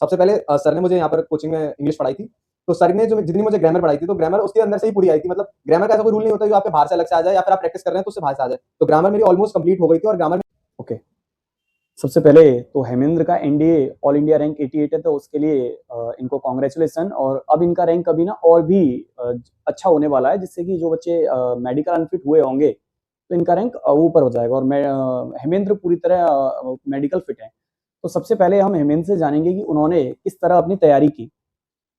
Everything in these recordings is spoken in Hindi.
सबसे पहले सर ने मुझे यहाँ पर कोचिंग में इंग्लिश पढ़ाई थी। तो सर ने जो जितनी मुझे ग्रामर पढ़ाई थी, तो ग्रामर उसके अंदर से ही पूरी आई थी। मतलब ग्रामर का ऐसा कोई रूल नहीं होता जो आपके बाहर से अलग से आ जाए या फिर आप प्रैक्टिस कर रहे हैं तो उससे बाहर से आ जाए। तो ग्रामर मेरी ऑलमोस्ट कंप्लीट हो गई थी और ग्रामर ओके। सबसे पहले तो हेमेंद्र का एनडीए ऑल इंडिया रैंक 88 है, तो उसके लिए इनको कांग्रेचुलेसन। और अब इनका रैंक अभी ना और भी अच्छा होने वाला है, जिससे कि जो बच्चे मेडिकल अनफिट हुए होंगे तो इनका रैंक ऊपर हो जाएगा। और हेमेंद्र पूरी तरह मेडिकल फिट है। तो सबसे पहले हम हेमेंद्र से जानेंगे कि उन्होंने किस तरह अपनी तैयारी की।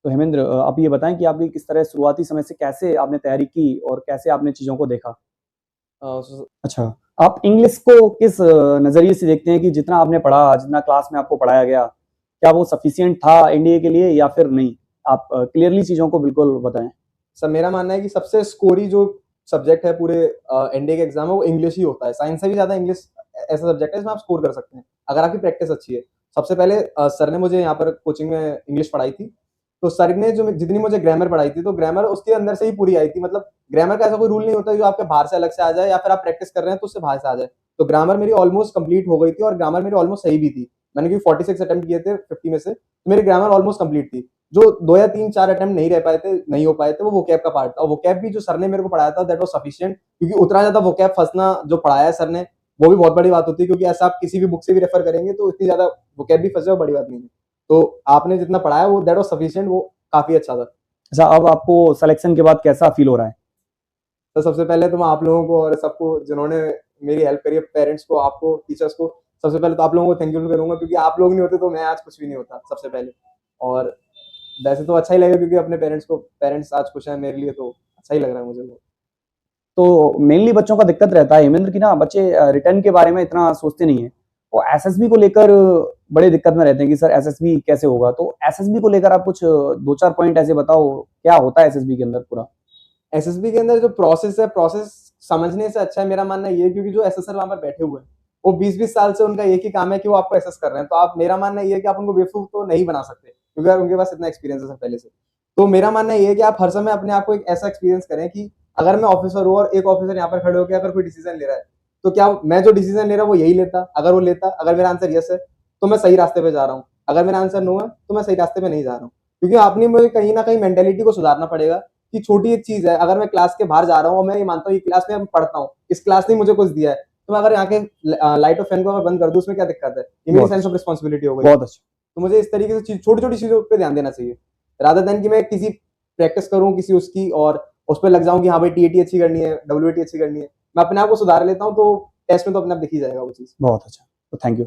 तो हेमेंद्र, आप ये बताएं कि आपकी किस तरह शुरुआती समय से कैसे आपने तैयारी की और कैसे आपने चीज़ों को देखा। अच्छा, आप इंग्लिश को किस नज़रिए से देखते हैं कि जितना आपने पढ़ा, जितना क्लास में आपको पढ़ाया गया, क्या वो सफिशिएंट था एनडीए के लिए या फिर नहीं? आप क्लियरली चीज़ों को बिल्कुल बताएं। सर मेरा मानना है कि सबसे स्कोरी जो सब्जेक्ट है पूरे एनडीए के एग्जाम में वो इंग्लिश ही होता है। साइंस से भी ज्यादा इंग्लिश ऐसा सब्जेक्ट है जिसमें आप स्कोर कर सकते हैं अगर आपकी प्रैक्टिस अच्छी है। सबसे पहले सर ने मुझे यहाँ पर कोचिंग में इंग्लिश पढ़ाई थी। तो सर ने जो जितनी मुझे ग्रामर पढ़ाई थी, तो ग्रामर उसके अंदर से ही पूरी आई थी। मतलब ग्रामर का ऐसा कोई रूल नहीं होता जो आपके बाहर से अलग से आ जाए या फिर आप प्रैक्टिस कर रहे हैं तो उससे बाहर से आ जाए। तो ग्रामर मेरी ऑलमोस्ट कंप्लीट हो गई थी और ग्रामर मेरी ऑलमोस्ट सही भी थी। मैंने क्योंकि 46 अटेम्प्ट किए थे 50 में से, तो मेरी ग्रामर ऑलमोस्ट कंप्लीट थी। जो 2 या 3 4 अटेम्प्ट नहीं हो पाए थे वो वोकैब का पार्ट था। और वोकैब भी जो सर ने मेरे को पढ़ाया था दैट वाज सफिशिएंट, क्योंकि उतना ज्यादा वोकैब फंसना जो पढ़ाया है सर ने वो भी बहुत बड़ी बात होती है, क्योंकि ऐसा आप किसी भी बुक से भी रेफर करेंगे तो इतनी ज्यादा वोकैब भी फंसे वो बड़ी बात नहीं है। तो आपने जितना पढ़ाया वो दैट वाज सफिशिएंट, वो काफी अच्छा था। अच्छा, अब आपको सिलेक्शन के बाद कैसा फील हो रहा है? तो सबसे पहले तो मैं आप लोगों को और सबको जिन्होंने मेरी हेल्प करी है, पेरेंट्स को, आपको, टीचर्स को, सबसे पहले तो आप लोगों को थैंक यू करूंगा, क्योंकि आप लोग नहीं होते तो मैं आज कुछ भी नहीं होता सबसे पहले। और वैसे तो अच्छा ही लगेगा क्योंकि अपने पेरेंट्स आज खुश हैं मेरे लिए, तो अच्छा ही लग रहा है मुझे वो। तो मेनली बच्चों का दिक्कत रहता है हेमेंद्र की ना, बच्चे रिटर्न के बारे में इतना सोचते नहीं है। तो एसएसबी को लेकर बड़े दिक्कत में रहते हैं कि सर एसएसबी कैसे होगा। तो एसएसबी को लेकर आप कुछ 2-4 पॉइंट ऐसे बताओ, क्या होता है एसएसबी के अंदर पूरा? एसएसबी के अंदर जो प्रोसेस है, प्रोसेस समझने से अच्छा है मेरा मानना ये, क्योंकि जो एसएसआर वहां पर बैठे हुए हैं वो 20-20 साल से उनका एक ही काम है कि वो आपको एसएस कर रहे हैं। तो आप, मेरा मानना ये है कि आप उनको बेवकूफ तो नहीं बना सकते, क्योंकि उनके पास इतना एक्सपीरियंस है पहले से। तो मेरा मानना ये है कि आप हर समय अपने आप को एक ऐसा एक्सपीरियंस करें कि अगर मैं ऑफिसर हूँ और एक ऑफिसर यहाँ पर खड़े होकर अगर कोई डिसीजन ले रहा है, तो क्या मैं जो डिसीजन ले रहा हूँ वो यही लेता? अगर वो लेता, अगर मेरा आंसर यस है तो मैं सही रास्ते पे जा रहा हूँ, अगर मेरा आंसर नो है तो मैं सही रास्ते पे नहीं जा रहा हूँ। क्योंकि आपने मुझे कहीं ना कहीं मेंटेलिटी को सुधारना पड़ेगा कि छोटी एक चीज है, अगर मैं क्लास के बाहर जा रहा हूँ और मैं ये मानता हूँ कि क्लास में मैं पढ़ता हूँ, इस क्लास ने मुझे कुछ दिया है, तो मैं अगर यहाँ के लाइट और फैन को अगर बंद कर दूं उसमें क्या दिक्कत है? ये मेरी सेंस ऑफ रिस्पॉन्सिबिलिटी हो गई। बहुत अच्छा। तो मुझे इस तरीके से छोटी छोटी चीजों पे ध्यान देना चाहिए, रादर देन कि मैं किसी प्रैक्टिस करूँ किसी उसकी और उस पर लग जाऊं कि हाँ भाई टीएटी अच्छी करनी है, डब्ल्यूएटी अच्छी करनी है। मैं अपने आप को सुधार लेता हूँ तो टेस्ट में तो अपने आप दिख ही जाएगा वो चीज। बहुत अच्छा, तो थैंक यू।